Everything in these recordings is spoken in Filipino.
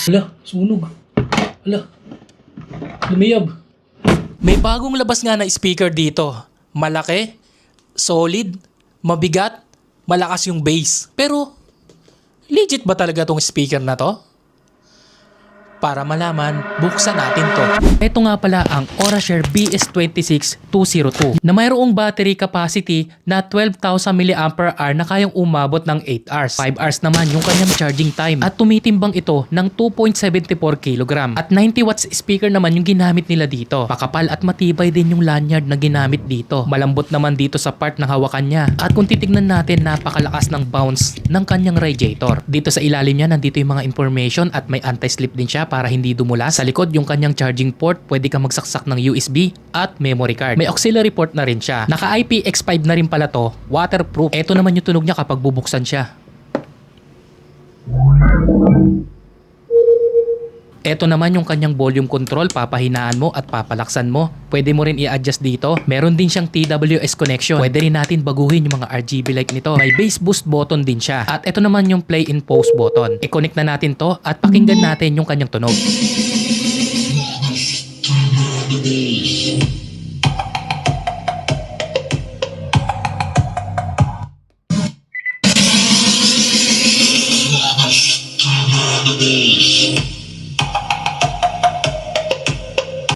Hala, sunog. Hala, lumiyab. May bagong labas nga na speaker dito. Malaki, solid, mabigat, malakas yung bass. Pero, legit ba talaga tong speaker na to? Para malaman, buksan natin to. Ito nga pala ang Aurashare BS26202 na mayroong battery capacity na 12,000 mAh na kayang umabot ng 8 hours. 5 hours naman yung kanyang charging time at tumitimbang ito ng 2.74 kg. At 90 watts speaker naman yung ginamit nila dito. Makapal at matibay din yung lanyard na ginamit dito. Malambot naman dito sa part ng hawakan niya. At kung titignan natin, napakalakas ng bounce ng kanyang radiator. Dito sa ilalim niya, nandito yung mga information at may anti-slip din siya para hindi dumula. Sa likod, yung kanyang charging port, pwede kang magsaksak ng USB at memory card. May auxiliary port na rin siya. Naka IPX5 na rin pala to, waterproof. Ito naman yung tunog niya kapag bubuksan siya. Ito naman yung kanyang volume control, papahinaan mo at papalaksan mo. Pwede mo rin i-adjust dito. Meron din siyang TWS connection. Pwede rin natin baguhin yung mga RGB light nito. May bass boost button din siya. At ito naman yung play and pause button. I-connect na natin to at pakinggan natin yung kanyang tunog.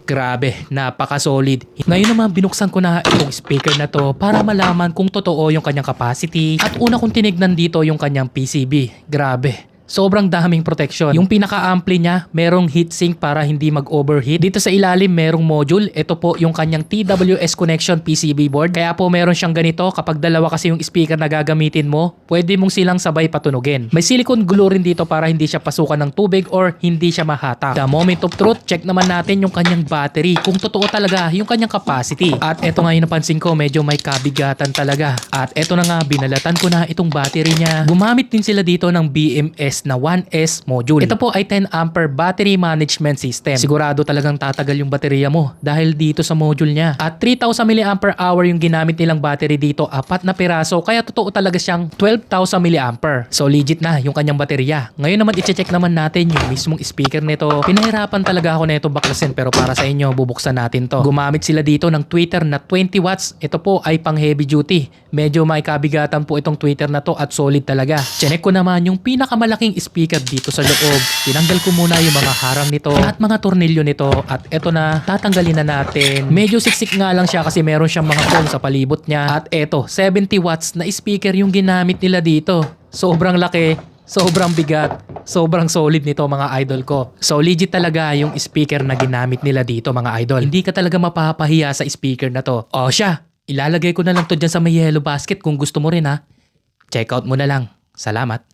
Grabe, napaka-solid. Ngayon naman binuksan ko na itong speaker na to para malaman kung totoo yung kanyang capacity. At una kong tinignan dito yung kanyang PCB. Grabe. Sobrang daming protection. Yung pinaka-ampli niya, merong heatsink para hindi mag-overheat. Dito sa ilalim, merong module. Ito po yung kanyang TWS connection PCB board. Kaya po meron siyang ganito. Kapag dalawa kasi yung speaker na gagamitin mo, pwede mong silang sabay patunugin. May silicone glue rin dito para hindi siya pasukan ng tubig or hindi siya mahatak. The moment of truth, check naman natin yung kanyang battery. Kung totoo talaga yung kanyang capacity. At ito nga yung napansin ko, medyo may kabigatan talaga. At ito na nga, binalatan ko na itong battery niya. Gumamit din sila dito ng BMS na 1S module. Ito po ay 10 ampere battery management system. Sigurado talagang tatagal yung baterya mo dahil dito sa module niya. At 3,000 mAh yung ginamit nilang battery dito, 4 na piraso, kaya totoo talaga siyang 12,000 mAh. So legit na yung kanyang baterya. Ngayon naman i-check naman natin yung mismong speaker nito. Pinahirapan talaga ako na ito baklasin pero para sa inyo bubuksan natin to. Gumamit sila dito ng tweeter na 20 watts. Ito po ay pang heavy duty. Medyo may kabigatan po itong tweeter na to at solid talaga. Check ko naman yung pinakamalaking speaker dito sa loob. Tinanggal ko muna yung mga harang nito at mga tornilyo nito at eto na, tatanggalin na natin. Medyo siksik nga lang siya kasi meron siyang mga foam sa palibot niya. At eto, 70 watts na speaker yung ginamit nila dito. Sobrang laki, sobrang bigat, sobrang solid nito mga idol ko. So legit talaga yung speaker na ginamit nila dito mga idol. Hindi ka talaga mapapahiya sa speaker na to. O siya, ilalagay ko na lang to dyan sa may yellow basket kung gusto mo rin ha. Check out mo na lang. Salamat.